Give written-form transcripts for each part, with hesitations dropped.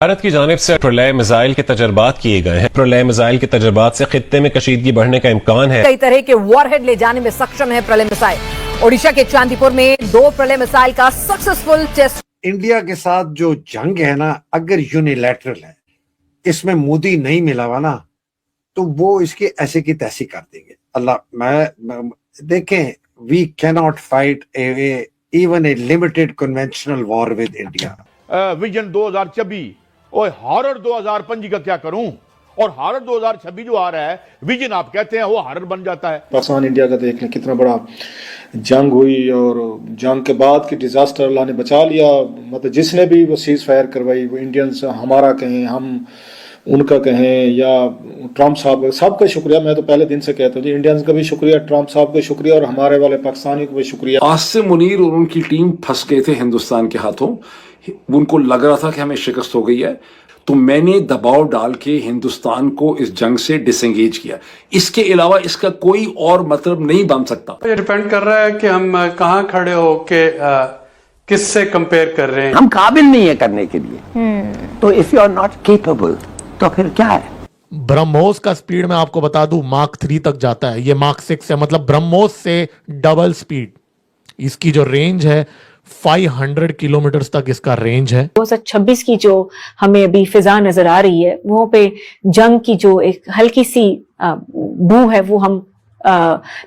भारत की जानिब से प्रलय मिसाइल के तजर्बात किए गए हैं। प्रलय मिसाइल के तजर्बात से खित्ते में कशीदगी बढ़ने का इम्कान है। कई तरह के वॉरहेड ले जाने में सक्षम है प्रलय मिसाइल। ओडिशा के चांदीपुर में 2 प्रलय मिसाइल का सक्सेसफुल टेस्ट। इंडिया के साथ जो जंग है ना, अगर यूनिलैटरल है, इसमें मोदी नहीं मिला हुआ ना, तो वो इसकी ऐसे की तैसी कर देंगे। अल्लाह मैं देखें, we can not fight even a limited conventional war with India. Vision 2026 और हॉरर 2025 का क्या करूं? और हॉरर 2026 जो आ रहा है, विजन आप कहते हैं, वो हॉरर बन जाता है। पाकिस्तान इंडिया का देख लें कितना बड़ा जंग हुई, और जंग के बाद की डिजास्टर अल्लाह ने बचा लिया। मतलब जिसने भी वो सीज फायर करवाई, वो इंडियंस हमारा कहें, हम उनका कहें, या ट्रम्प साहब का, सबका शुक्रिया। मैं तो पहले दिन से कहता हूँ, इंडियंस का भी शुक्रिया, ट्रम्प साहब का शुक्रिया, और हमारे वाले पाकिस्तानियों को भी शुक्रिया। आसिम मुनीर और उनकी टीम फंस गए थे हिंदुस्तान के हाथों। उनको लग रहा था कि हमें शिकस्त हो गई है, तो मैंने दबाव डाल के हिंदुस्तान को इस जंग से डिसएंगेज किया। इसके अलावा इसका कोई और मतलब नहीं बन सकता। ये डिपेंड कर रहा है कि हम कहाँ खड़े हो के किससे कंपेयर कर रहे हैं। हम काबिल नहीं है करने के लिए, तो if you are not capable तो फिर क्या है। ब्रह्मोस का स्पीड मैं आपको बता दूं Mach 3 तक जाता है, ये Mach 6 है, मतलब ब्रह्मोस से डबल स्पीड। इसकी जो रेंज है 500 किलोमीटर तक इसका रेंज है। 2026 की जो हमें अभी फिजा नजर आ रही है, वो पे जंग की जो एक हल्की सी बू है वो हम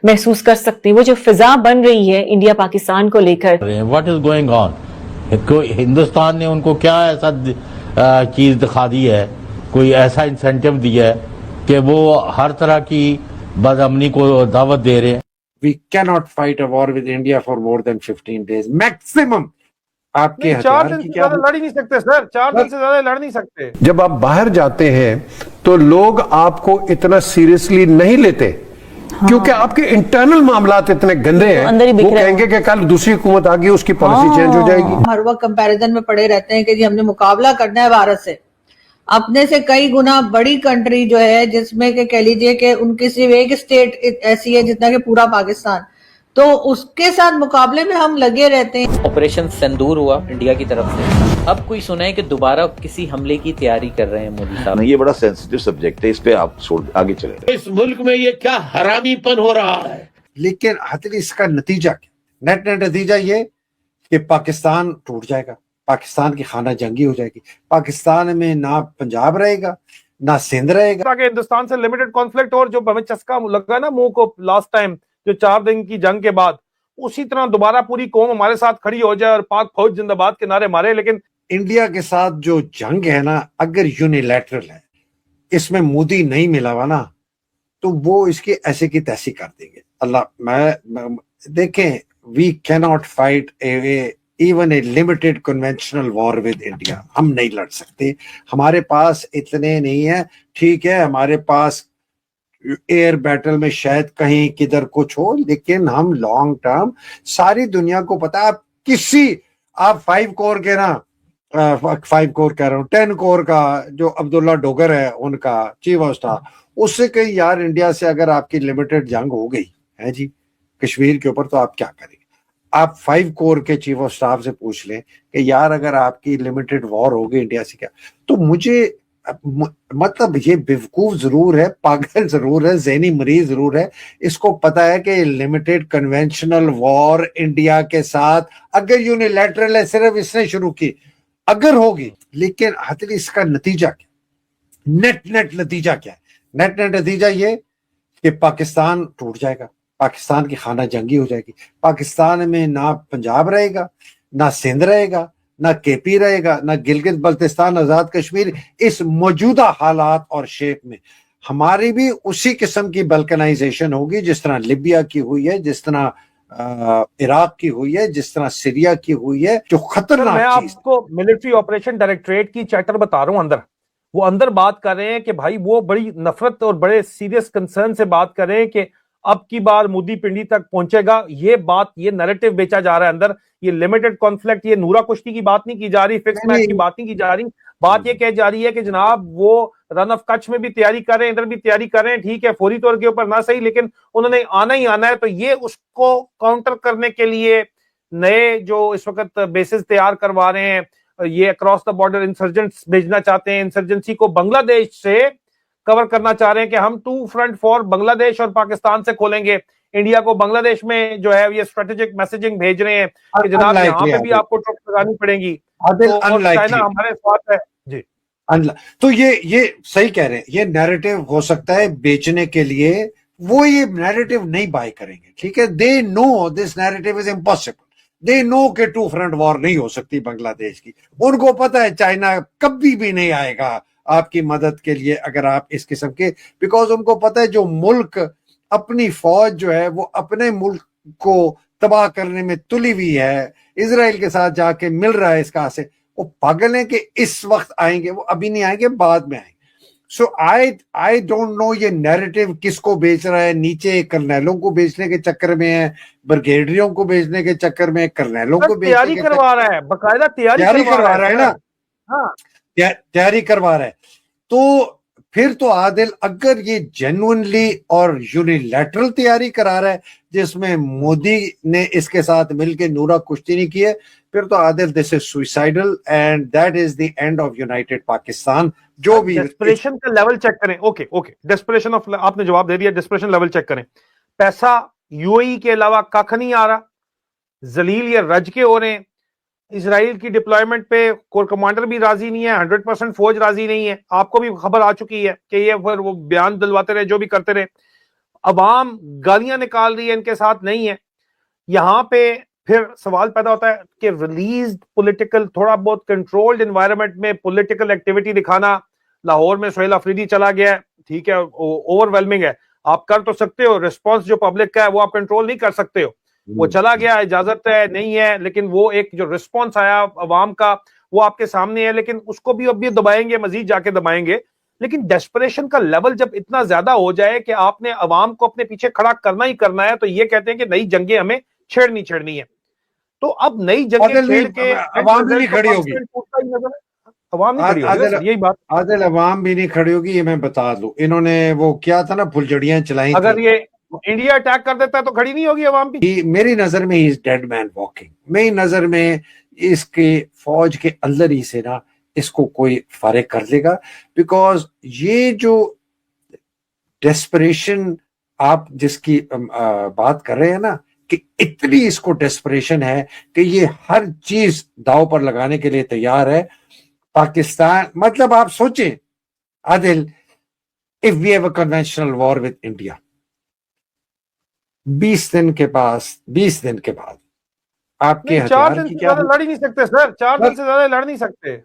महसूस कर सकते हैं। वो जो फिजा बन रही है इंडिया पाकिस्तान को लेकर। What is going on? Hindustan ने उनको क्या ऐसा चीज दिखा दी है, कोई ऐसा इंसेंटिव दिया है कि वो हर तरह की बदअमनी को दावत दे रहे हैं। We cannot fight a war with India for more than 15 days maximum। आपके 4 दिन से ज्यादा लड़ ही नहीं सकते सर, 4 दिन से ज्यादा लड़ नहीं सकते। जब आप बाहर जाते हैं तो लोग आपको इतना सीरियसली नहीं लेते, क्योंकि आपके इंटरनल मामलात इतने गंदे हैं। वो कहेंगे कि कल दूसरी हुकूमत आ गई, उसकी पॉलिसी चेंज हो जाएगी। हर वक्त कंपैरिजन में पड़े रहते हैं कि जी हमने मुकाबला करना है भारत से। अपने से कई गुना बड़ी कंट्री जो है, जिसमें के कह लीजिए कि उनकी सिर्फ एक स्टेट ऐसी है जितना कि पूरा पाकिस्तान, तो उसके साथ मुकाबले में हम लगे रहते हैं। ऑपरेशन सिंदूर हुआ इंडिया की तरफ से, अब कोई सुना है कि दोबारा किसी हमले की तैयारी कर रहे हैं मोदी साहब। ये बड़ा सेंसिटिव सब्जेक्ट है, इस पे आप आगे चले। इस मुल्क में ये क्या हरामीपन हो रहा है। लेकिन हतली इसका नतीजा क्या? नेट नतीजा ये कि पाकिस्तान टूट जाएगा, पाकिस्तान की खाना जंगी हो जाएगी। पाकिस्तान में ना पंजाब रहेगा, ना सिंध रहेगा। हिंदुस्तान से लिमिटेड कॉन्फ्लिक्ट, और जो हमें चस्का लगा ना मुंह को लास्ट टाइम, जो 4 दिन की जंग के बाद, उसी तरह दोबारा पूरी कौम हमारे साथ खड़ी हो जाए और पाक फौज जिंदाबाद के नारे मारे। लेकिन इंडिया के साथ जो जंग है ना, अगर यूनिलैटरल है, इसमें मोदी नहीं मिला हुआ ना, तो वो इसकी ऐसे की तैसी कर देंगे। अल्लाह मैं देखें, we can not fight even a limited conventional war with India. हम नहीं लड़ सकते, हमारे पास इतने नहीं है। ठीक है, हमारे पास एयर बैटल में शायद कहीं किधर कुछ हो, लेकिन हम लॉन्ग टर्म, सारी दुनिया को पता है, आप 5 कोर के ना, 5 कोर कह रहा हूँ, 10 कोर का जो अब्दुल्ला डोगर है, उनका चीफ ऑफ स्टाफ, उससे कहीं यार इंडिया से अगर आपकी लिमिटेड जंग हो गई है जी कश्मीर के ऊपर, तो आप क्या करेंगे? आप 5 कोर के चीफ ऑफ स्टाफ से पूछ लें कि यार अगर आपकी लिमिटेड वॉर हो गई इंडिया से, क्या? तो मुझे मतलब ये बेवकूफ जरूर है, पागल जरूर है, ज़हनी मरीज जरूर है। इसको पता है कि लिमिटेड कन्वेंशनल वॉर इंडिया के साथ, अगर यूनिलैटरल है, सिर्फ इसने शुरू की, अगर होगी, लेकिन हतली इसका नतीजा क्या? नेट नतीजा क्या है? नेट नतीजा ये कि पाकिस्तान टूट जाएगा, पाकिस्तान की खाना जंगी हो जाएगी। पाकिस्तान में ना पंजाब रहेगा, ना सिंध रहेगा, ना केपी रहेगा, ना गिलगित बल्तिस्तान आजाद कश्मीर। इस मौजूदा हालात और शेप में हमारी भी उसी किस्म की बल्कनाइजेशन होगी जिस तरह लिबिया की हुई है, जिस तरह इराक की हुई है, जिस तरह सीरिया की हुई है, जो खतरनाक। मैं आपको मिलिट्री ऑपरेशन डायरेक्टरेट की चैप्टर बता रहा हूं। वो अंदर बात कर रहे हैं कि भाई वो बड़ी नफरत और बड़े सीरियस कंसर्न से बात कर रहे हैं कि अब की बार मोदी पिंडी तक पहुंचेगा। ये बात, ये नैरेटिव बेचा जा रहा है अंदर। ये लिमिटेड कॉन्फ्लिक्ट, ये नूरा कुश्ती की बात नहीं की जा रही, फिक्स मैच की बात नहीं की जा रही। बात ये कह जा रही है कि जनाब वो रन ऑफ कच्छ में भी तैयारी कर रहे हैं, इधर भी तैयारी कर रहे हैं। ठीक है, फौरी तौर के ऊपर ना सही, लेकिन उन्होंने आना ही आना है। तो ये उसको काउंटर करने के लिए नए जो इस वक्त बेसिस तैयार करवा रहे हैं, ये अक्रॉस द बॉर्डर इंसर्जेंट्स भेजना चाहते हैं, इंसर्जेंसी को बांग्लादेश से कवर करना चाह रहे हैं कि हम 2 फ्रंट फॉर बांग्लादेश और पाकिस्तान से खोलेंगे। इंडिया को बांग्लादेश में जो है ये स्ट्रेटेजिक मैसेजिंग भेज रहे हैं कि जनाब यहाँ पे भी आपको ट्रक लगानी पड़ेगी, तो और चाइना हमारे साथ है जी। तो ये सही कह रहे हैं, ये नैरेटिव हो सकता है बेचने के लिए, वो ये नैरेटिव नहीं बाय करेंगे, ठीक है। They know this narrative is impossible, they know के 2 फ्रंट वॉर नहीं हो सकती बांग्लादेश की। उनको पता है चाइना कभी भी नहीं आएगा आपकी मदद के लिए अगर आप इस किस्म के, बिकॉज उनको पता है जो मुल्क अपनी फौज जो है वो अपने मुल्क को तबाह करने में तुली हुई है, इजराइल के साथ जाके मिल रहा है इसका से, वो पागल है कि इस वक्त आएंगे, वो अभी नहीं आएंगे, बाद में आएंगे। सो आई डोंट नो ये नैरेटिव किसको बेच रहा है, नीचे कर्नैलों को बेचने के चक्कर में है, ब्रिगेडियरों को बेचने के चक्कर में, कर्नैलों को तैयारी करवा रहा है, बकायदा तैयारी करवा रहा है ना। हाँ, तैयारी करवा रहा है। तो फिर तो आदिल अगर ये जेन्युइनली और यूनिलैटरल तैयारी करा रहा है जिसमें मोदी ने इसके साथ मिलकर नूरा कुश्ती नहीं की है, फिर तो Adil this is suicidal and that is the end of United Pakistan. जो भी डेस्परेशन का लेवल चेक करें। ओके डेस्परेशन ऑफ, आपने जवाब दे दिया, डेस्परेशन लेवल चेक करें। पैसा यूएई के अलावा कख नहीं आ रहा, जलील ये रज के हो रहे हैं। इजराइल की डिप्लॉयमेंट पे कोर कमांडर भी राजी नहीं है, 100% फौज राजी नहीं है। आपको भी खबर आ चुकी है कि ये फिर वो बयान दिलवाते रहे, जो भी करते रहे। अवाम गालियां निकाल रही है, इनके साथ नहीं है। यहां पे फिर सवाल पैदा होता है कि रिलीज पॉलिटिकल, थोड़ा बहुत कंट्रोल्ड एनवायरनमेंट में पॉलिटिकल एक्टिविटी दिखाना। लाहौर में सोहेल अफरीदी चला गया है, ठीक है, ओवरवेलमिंग है, आप कर तो सकते हो, रिस्पॉन्स जो पब्लिक का है वो आप कंट्रोल नहीं कर सकते हो। वो चला गया, इजाजत है नहीं है, लेकिन वो एक जो रिस्पॉन्स आया अवाम का वो आपके सामने है, लेकिन उसको भी अब दबाएंगे, मजीद जाके दबाएंगे। लेकिन डेस्परेशन का लेवल जब इतना ज्यादा हो जाए कि आपने अवाम को अपने पीछे खड़ा करना ही करना है, तो ये कहते हैं कि नई जंगें हमें छेड़नी है। तो अब नई जंगें छेड़ के अवाम भी नहीं खड़ी होगी, अवाम नहीं खड़ी होगी, यही बात। आदिल अवाम भी नहीं खड़ी होगी, ये मैं बता दूं। इन्होंने वो किया था ना, फुलझड़ियां चलाई, अगर ये इंडिया अटैक कर देता है तो खड़ी नहीं होगी अवाम भी। मेरी नजर में he is dead man walking. मेरी नजर में इसके फौज के अंदर ही से ना इसको कोई फारिग कर देगा, बिकॉज ये जो डेस्परेशन आप जिसकी बात कर रहे हैं ना, कि इतनी इसको डेस्परेशन है कि ये हर चीज दाव पर लगाने के लिए तैयार है। पाकिस्तान, मतलब आप सोचें Adil, if we have a conventional war with India, 20 दिन के बाद आपके 4 दिन से ज्यादा लड़ ही नहीं सकते सर, 4 दिन से ज्यादा लड़ नहीं सकते।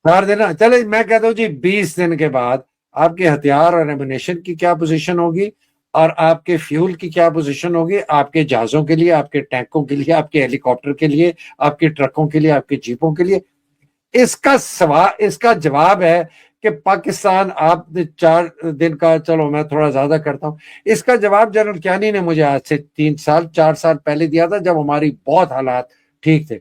4 दिन ना चले, मैं कहता हूँ जी 20 दिन के बाद आपके हथियार और एमुनेशन की क्या पोजीशन होगी, और आपके फ्यूल की क्या पोजीशन होगी, आपके जहाजों के लिए, आपके टैंकों के लिए, आपके हेलीकॉप्टर के लिए, आपके ट्रकों के लिए, आपके जीपों के लिए। इसका जवाब है कि पाकिस्तान, आपने 4 दिन का, चलो मैं थोड़ा ज्यादा करता हूं, इसका जवाब जनरल कियानी ने मुझे आज से 4 साल पहले दिया था, जब हमारी बहुत हालात ठीक थे।